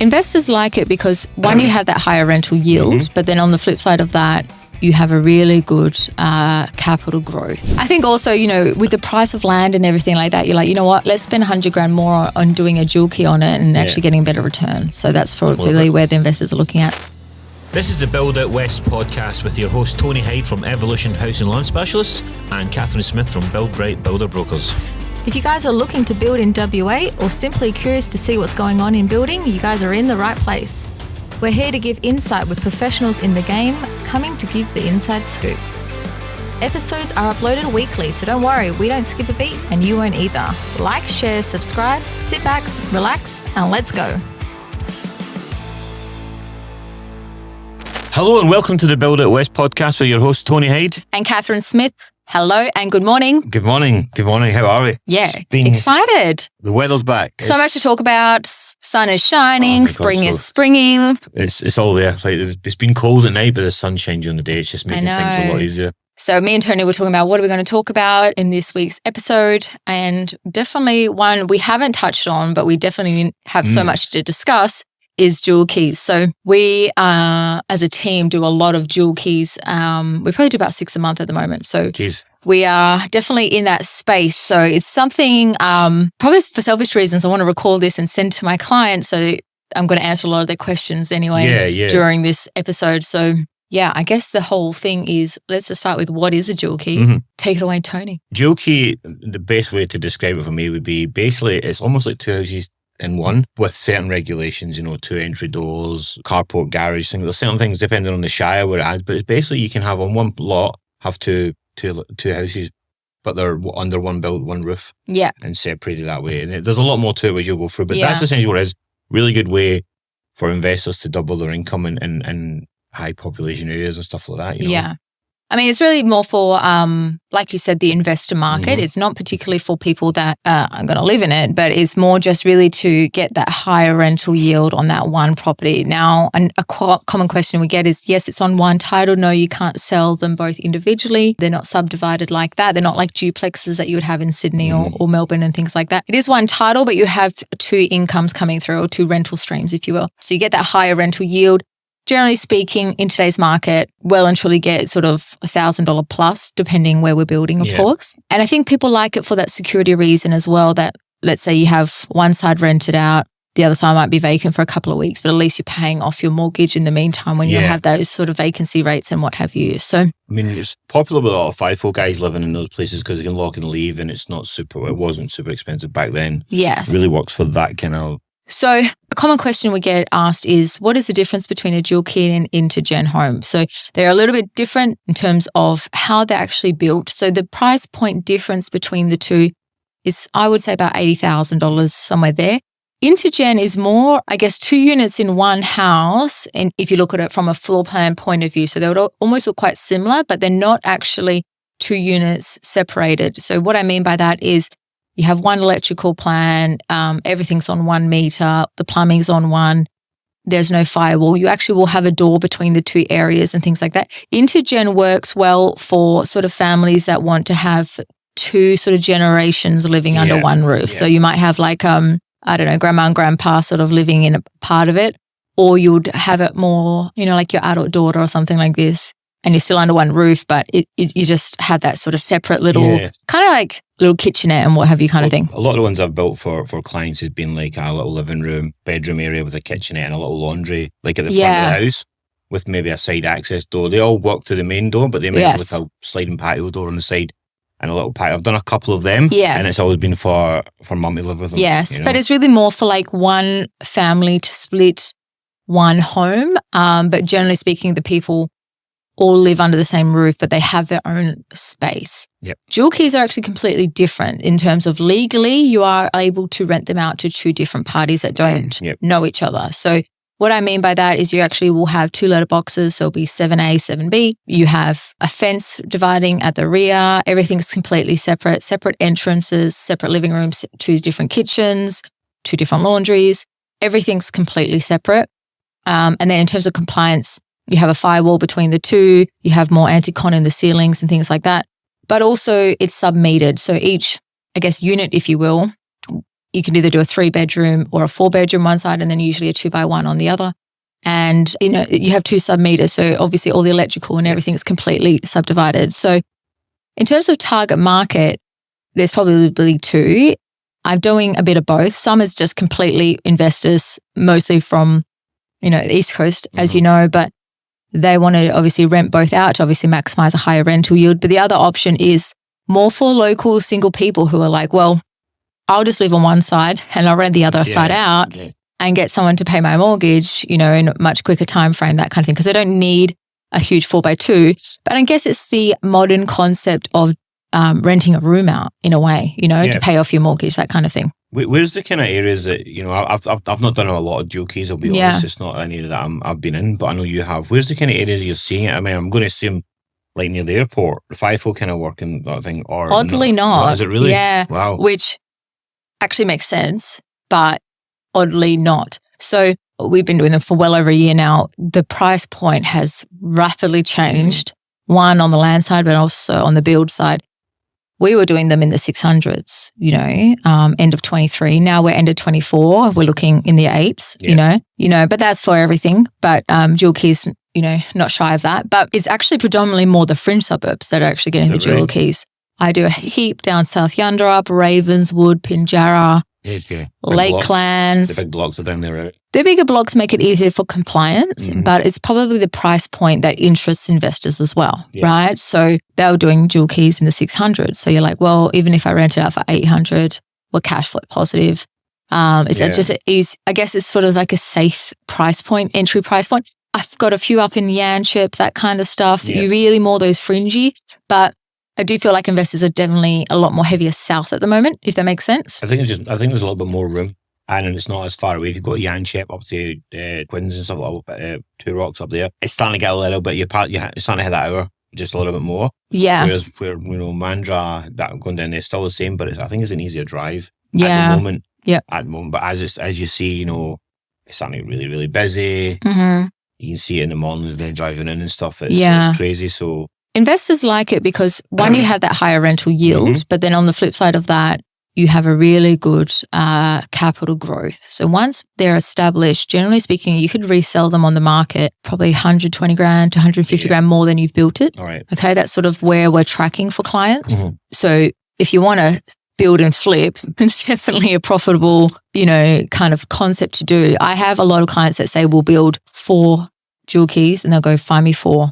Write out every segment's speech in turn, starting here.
Investors like it because one, you have that higher rental yield, but then on the flip side of that, you have a really good capital growth. I think also, with the price of land and everything like that, you're like, you know what, let's spend 100 grand more on doing a dual key on it and actually getting a better return. So that's probably where the investors are looking at. This is the Build Out West podcast with your host Tony Hyde from Evolution House and Lawn Specialists and Catherine Smith from Build Bright Builder Brokers. If you guys are looking to build in WA or simply curious to see what's going on in building, you guys are in the right place. We're here to give insight with professionals in the game, coming to give the inside scoop. Episodes are uploaded weekly, so don't worry, we don't skip a beat and you won't either. Like, share, subscribe, sit back, relax, and let's go. Hello and welcome to the Build Out West podcast with your host Tony Hyde and Catherine Smith. Hello and good morning. Good morning. Good morning. How are we? Yeah, excited. The weather's back. So much to talk about. Sun is shining. Spring is springing. It's all there. Like, it's been cold at night, but the sun shines during the day. It's just making things a lot easier. So me and Tony were talking about what are we going to talk about in this week's episode, and definitely one we haven't touched on, but we definitely have so much to discuss is dual keys. So we, as a team, do a lot of dual keys. We probably do about 6 a month at the moment. So we are definitely in that space. So it's something, probably for selfish reasons, I want to record this and send to my clients. So I'm going to answer a lot of their questions anyway during this episode. So yeah, I guess the whole thing is, let's just start with what is a dual key. Take it away, Tony. Dual key, the best way to describe it for me would be basically it's almost like two houses in one with certain regulations, 2 entry doors, carport, garage, things. There's certain things depending on the shire where it is, but it's basically you can have on one lot, have two houses, but they're under one roof. Yeah. And separated that way. And there's a lot more to it as you'll go through, but that's essentially what it is. Really good way for investors to double their income in high population areas and stuff like that. Yeah. I mean, it's really more for, like you said, the investor market. It's not particularly for people that are going to live in it, but it's more just really to get that higher rental yield on that one property. Now, a common question we get is, yes, it's on one title. No, you can't sell them both individually. They're not subdivided like that. They're not like duplexes that you would have in Sydney or Melbourne and things like that. It is one title, but you have 2 incomes coming through, or 2 rental streams, if you will. So you get that higher rental yield. Generally speaking, in today's market, well and truly get sort of $1,000 plus, depending where we're building, of course. And I think people like it for that security reason as well, that let's say you have one side rented out, the other side might be vacant for a couple of weeks, but at least you're paying off your mortgage in the meantime when you have those sort of vacancy rates and what have you. So, I mean, it's popular with a lot of FIFO guys living in those places because they can lock and leave, and it wasn't super expensive back then. Yes. It really works for that kind of. So a common question we get asked is, what is the difference between a dual key and an intergen home? So they're a little bit different in terms of how they're actually built. So the price point difference between the two is, I would say, about $80,000, somewhere there. Intergen is more, I guess, 2 units in one house. And if you look at it from a floor plan point of view, so they would almost look quite similar, but they're not actually 2 units separated. So what I mean by that is, you have one electrical plan, everything's on 1 meter, the plumbing's on one, there's no firewall. You actually will have a door between the 2 areas and things like that. Intergen works well for sort of families that want to have 2 sort of generations living under one roof. Yeah. So you might have like, I don't know, grandma and grandpa sort of living in a part of it, or you would have it more, like your adult daughter or something like this. And you're still under one roof, but you just have that sort of separate little, kind of like little kitchenette and what have you kind of thing. A lot of the ones I've built for clients has been like a little living room, bedroom area with a kitchenette and a little laundry, like at the front of the house with maybe a side access door. They all walk to the main door, but they might have like a sliding patio door on the side and a little patio. I've done a couple of them, and it's always been for mum to live with them. Yes, but it's really more for like one family to split one home. But generally speaking, the people all live under the same roof, but they have their own space. Yep. Dual keys are actually completely different in terms of legally, you are able to rent them out to 2 different parties that don't know each other. So what I mean by that is you actually will have 2 letterboxes, so it'll be 7A, 7B. You have a fence dividing at the rear. Everything's completely separate entrances, separate living rooms, 2 different kitchens, 2 different laundries. Everything's completely separate. And then in terms of compliance, you have a firewall between the 2. You have more anti-con in the ceilings and things like that. But also it's sub-metered. So each, I guess, unit, if you will, you can either do a 3-bedroom or a 4-bedroom one side, and then usually a 2x1 on the other. And, you have 2 sub-meters. So obviously all the electrical and everything's completely subdivided. So in terms of target market, there's probably 2. I'm doing a bit of both. Some is just completely investors, mostly from, the East Coast, as you know, but they want to obviously rent both out to obviously maximize a higher rental yield. But the other option is more for local single people who are like, well, I'll just live on one side and I'll rent the other side out and get someone to pay my mortgage, in a much quicker time frame, that kind of thing. Because I don't need a huge 4x2. But I guess it's the modern concept of renting a room out in a way, to pay off your mortgage, that kind of thing. Where's the kind of areas that, I've not done a lot of dual keys, I'll be honest. It's not an area that I've been in, but I know you have. Where's the kind of areas you're seeing it? I mean, I'm going to assume like near the airport, the FIFO kind of working that thing, or oddly not. Is it really? Yeah. Wow. Which actually makes sense, but oddly not. So we've been doing them for well over a year now. The price point has rapidly changed, one on the land side, but also on the build side. We were doing them in the 600s, end of 23. Now we're end of 24. We're looking in the 8s, but that's for everything. But dual keys, not shy of that. But it's actually predominantly more the fringe suburbs that are actually getting the dual keys. I do a heap down South Yunderup, Ravenswood, Pinjarra, Lakelands. The big blocks are down there, right? The bigger blocks make it easier for compliance, but it's probably the price point that interests investors as well, right? So they were doing dual keys in the 600s. So you're like, well, even if I rent it out for 800, we're cash flow positive. That just is? I guess it's sort of like a safe price point, entry price point. I've got a few up in Yanchep, that kind of stuff. Yeah. You really more those fringy, but I do feel like investors are definitely a lot more heavier south at the moment, if that makes sense. I think there's a little bit more room, and it's not as far away. If you've got Yanchep up to Quins and stuff, 2 Rocks up there, it's starting to get a little bit. It's starting to hit that hour just a little bit more. Yeah. Whereas Mandra, that going down there is still the same, but I think it's an easier drive at the moment. Yeah. At the moment, but as you see, it's starting to get really, really busy. You can see it in the morning when they're driving in and stuff. It's crazy. So investors like it because one, you have that higher rental yield, but then on the flip side of that, you have a really good capital growth. So once they're established, generally speaking, you could resell them on the market probably 120 grand to 150 grand more than you've built it. All right. Okay, that's sort of where we're tracking for clients. So if you want to build and flip, it's definitely a profitable, kind of concept to do. I have a lot of clients that say we'll build 4 dual keys and they'll go find me 4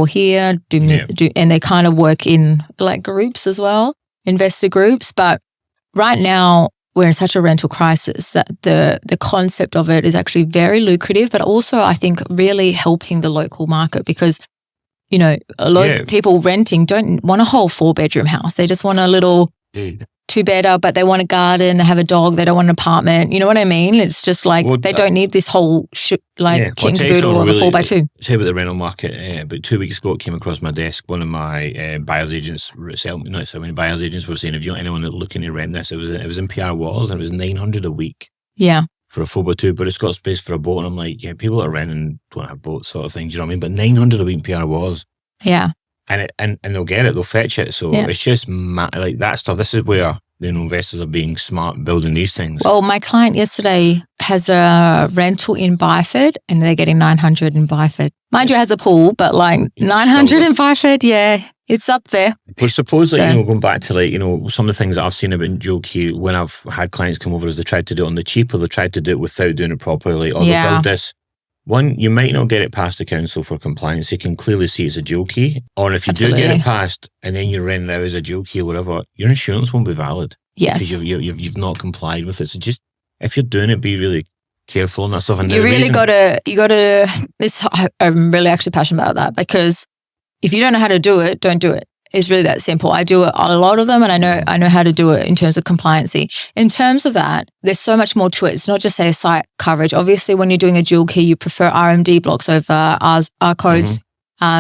here, and they kind of work in like groups as well, investor groups. But right now we're in such a rental crisis that the concept of it is actually very lucrative, but also I think really helping the local market because, a lot of people renting don't want a whole 4-bedroom house. They just want a little 2-bedder, but they want a garden, they have a dog, they don't want an apartment. You know what I mean? It's just like they don't need this whole kit and caboodle of a 4x2. Say about the rental market, about 2 weeks ago it came across my desk. One of my buyer's agents, buyer's agents were saying, if you want anyone looking to rent this, it was in PR Walls and it was 900 a week. Yeah. For a 4x2, but it's got space for a boat. And I'm like, people that are renting don't have boats sort of thing. Do you know what I mean? But 900 a week in PR Walls. Yeah. And they'll get it, they'll fetch it. So it's just like that stuff. This is where investors are being smart building these things. Well, my client yesterday has a rental in Byford and they're getting 900 in Byford. Mind you, it has a pool, but like 900 in Byford, it's up there. But suppose going back to some of the things that I've seen about dual key when I've had clients come over is they tried to do it on the cheap or they tried to do it without doing it properly or they build this. One, you might not get it past the council for compliance. You can clearly see it's a dual key. Or if you do get it passed and then you rent it out as a dual key or whatever, your insurance won't be valid. Yes. Because you've not complied with it. So just, if you're doing it, be really careful on that stuff. And I'm really actually passionate about that because if you don't know how to do it, don't do it. It's really that simple. I do a lot of them and I know how to do it in terms of compliancy. In terms of that, there's so much more to it. It's not just say site coverage. Obviously, when you're doing a dual key, you prefer RMD blocks over R codes.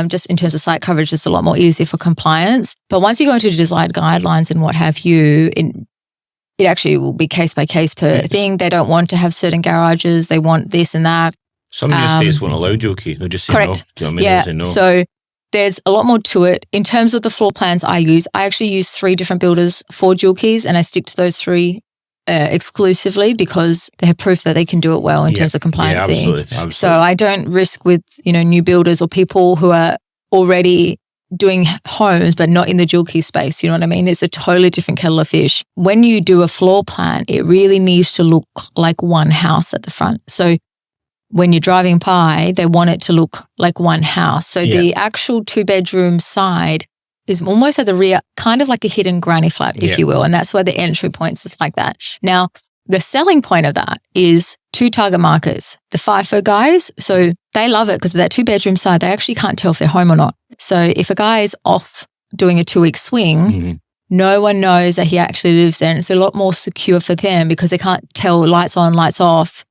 Just in terms of site coverage, it's a lot more easy for compliance. But once you go into design guidelines and what have you, it actually will be case by case per thing. They don't want to have certain garages. They want this and that. Some of your states won't allow dual key. They'll just say no. Do you know what I mean? Yeah. Say no. So there's a lot more to it. In terms of the floor plans I actually use 3 different builders for dual keys and I stick to those 3 exclusively because they have proof that they can do it well in terms of compliance. Absolutely. So I don't risk with, new builders or people who are already doing homes but not in the dual key space. You know what I mean? It's a totally different kettle of fish. When you do a floor plan, it really needs to look like one house at the front. So when you're driving by, they want it to look like one house. So the actual 2-bedroom side is almost at the rear, kind of like a hidden granny flat, if you will. And that's why the entry points is like that. Now, the selling point of that is 2 target markets. The FIFO guys, so they love it because of that 2-bedroom side, they actually can't tell if they're home or not. So if a guy is off doing a 2-week swing, no one knows that he actually lives there. And it's a lot more secure for them because they can't tell lights on, lights off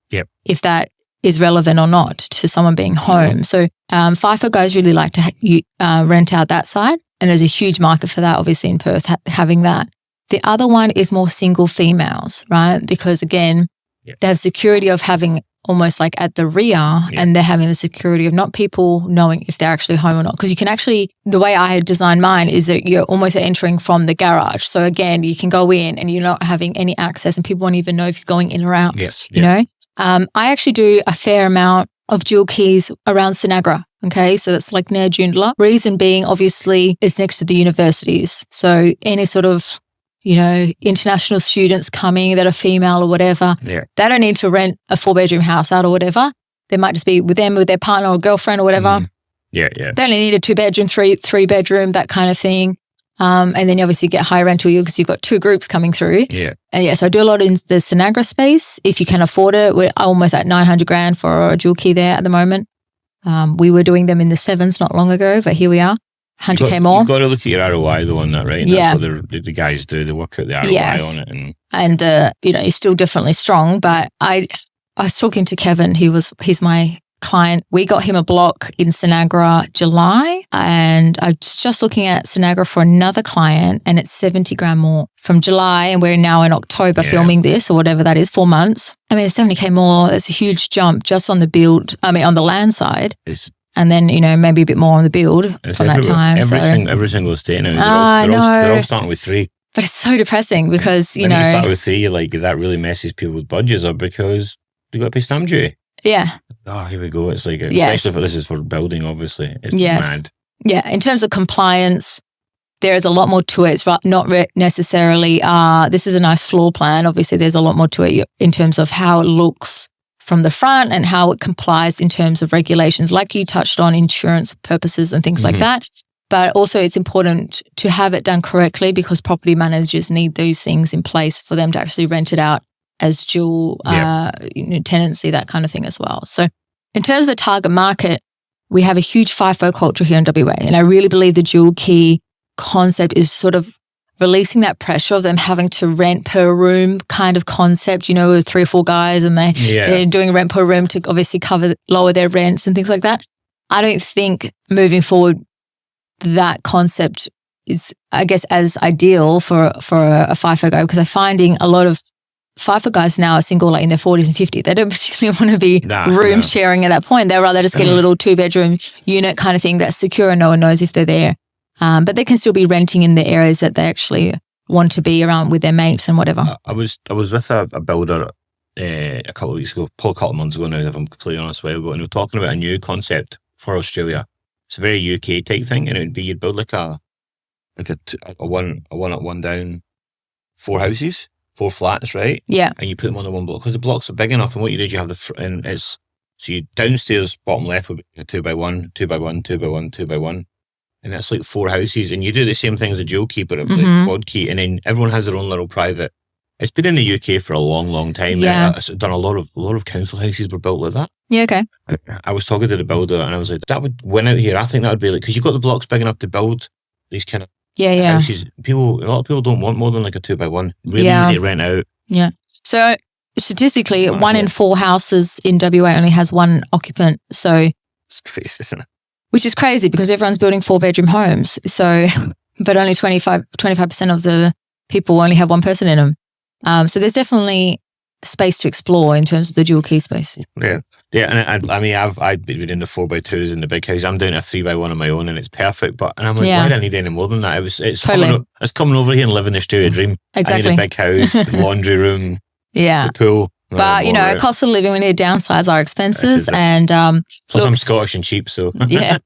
if that is relevant or not to someone being home. So FIFO guys really like to rent out that side. And there's a huge market for that, obviously, in Perth, having that. The other one is more single females, right? Because again, they have security of having almost like at the rear and they're having the security of not people knowing if they're actually home or not. Because you can actually, the way I had designed mine is that you're almost entering from the garage. So again, you can go in and you're not having any access and people won't even know if you're going in or out, you know? I actually do a fair amount of dual keys around Sinagra. Okay, so that's like near Joondalup. Reason being, obviously, it's next to the universities. So any sort of, international students coming that are female or whatever, they don't need to rent a 4-bedroom house out or whatever. They might just be with them, with their partner or girlfriend or whatever. They only need a 2-bedroom, 3-bedroom, that kind of thing. And then you obviously get high rental yield because you've got 2 groups coming through. And so I do a lot in the Sinagra space. If you can afford it, we're almost at $900,000 for a dual key there at the moment. We were doing them in the 7s not long ago, but here we are, $100K more. You've got to look at your ROI though on that, right? And that's what the guys do. They work out the ROI on it. And he's still definitely strong. But I was talking to Kevin. He's my client. We got him a block in Sinagra July, and I was just looking at Sinagra for another client, and it's $70,000 more from July, and we're now in October filming this or whatever that is, 4 months. I mean, it's $70K more. That's a huge jump just on the land side. And then, maybe a bit more on the build from that time. Every single estate now, they're all starting with 3. But it's so depressing because, when you start with 3, that really messes people's budgets up because they got to pay stamp duty. Oh, here we go. It's like, especially if this is for building, obviously. It's mad. Yeah. In terms of compliance, there is a lot more to it. It's not necessarily, this is a nice floor plan. Obviously, there's a lot more to it in terms of how it looks from the front and how it complies in terms of regulations, like you touched on, insurance purposes and things like that. But also it's important to have it done correctly because property managers need those things in place for them to actually rent it out as dual tenancy, that kind of thing as well. So in terms of the target market, we have a huge FIFO culture here in WA. And I really believe the dual key concept is sort of releasing that pressure of them having to rent per room kind of concept, with 3 or 4 guys and they're doing rent per room to obviously lower their rents and things like that. I don't think moving forward that concept is, I guess, as ideal for a FIFO guy because I'm finding a lot of FIFO guys now are single, like in their 40s and 50s. They don't particularly want to be room sharing at that point. They'd rather just get a little 2-bedroom unit kind of thing that's secure and no one knows if they're there. But they can still be renting in the areas that they actually want to be around with their mates and whatever. I was with a builder a couple of weeks ago, probably a couple of months ago now, if I'm completely honest, a while ago, and we were talking about a new concept for Australia. It's a very UK type thing, and it would be you'd build like a one up, one down, 4 houses, 4 flats, right? Yeah. And you put them on the one block because the blocks are big enough. And what you do is you have so you downstairs bottom left would be a 2x1, 2x1, 2x1, 2x1. And that's like 4 houses. And you do the same thing as a dual key, but like quad key. And then everyone has their own little private. It's been in the UK for a long, long time. Yeah. I've done a lot of council houses were built like that. Yeah, okay. I was talking to the builder and I was like, that would win out here. I think that would be like, because you've got the blocks big enough to build these kind of houses. A lot of people don't want more than like a 2x1. Really easy to rent out. Yeah. So statistically, 1 in 4 houses in WA only has 1 occupant. So it's crazy, isn't it? Which is crazy because everyone's building 4-bedroom homes. So, but only 25% of the people only have 1 person in them. So there's definitely space to explore in terms of the dual key space. Yeah. Yeah, and I mean, I've been in the 4x2s in the big house. I'm doing a 3x1 on my own, and it's perfect. And I'm like, why do I need any more than that? It's coming over here and living the studio dream. Exactly. I need a big house, laundry room, the pool. But cost of living, we need to downsize our expenses, and plus I'm Scottish and cheap, so yeah.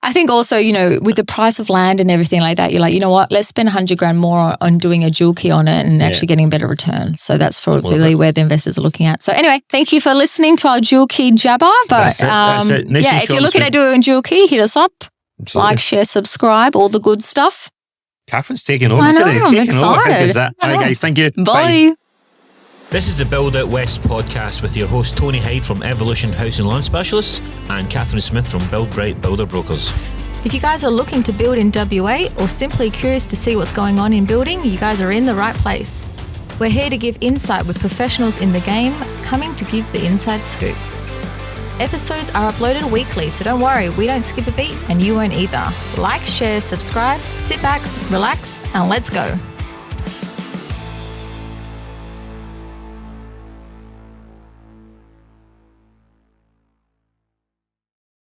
I think also, with the price of land and everything like that, you're like, you know what, let's spend 100 grand more on doing a dual key on it and actually getting a better return. So that's probably where the investors are looking at. So anyway, thank you for listening to our dual key jabber. But that's it. Nice if you're looking at doing dual key, hit us up. Absolutely. Like, share, subscribe, all the good stuff. Catherine's taking over today. I'm excited. How good is that? All right, guys, thank you. Bye. This is the Build Out West podcast with your host Tony Hyde from Evolution House and Lawn Specialists and Catherine Smith from Build Bright Builder Brokers. If you guys are looking to build in WA or simply curious to see what's going on in building, you guys are in the right place. We're here to give insight with professionals in the game, coming to give the inside scoop. Episodes are uploaded weekly, so don't worry, we don't skip a beat and you won't either. Like, share, subscribe, sit back, relax, and let's go.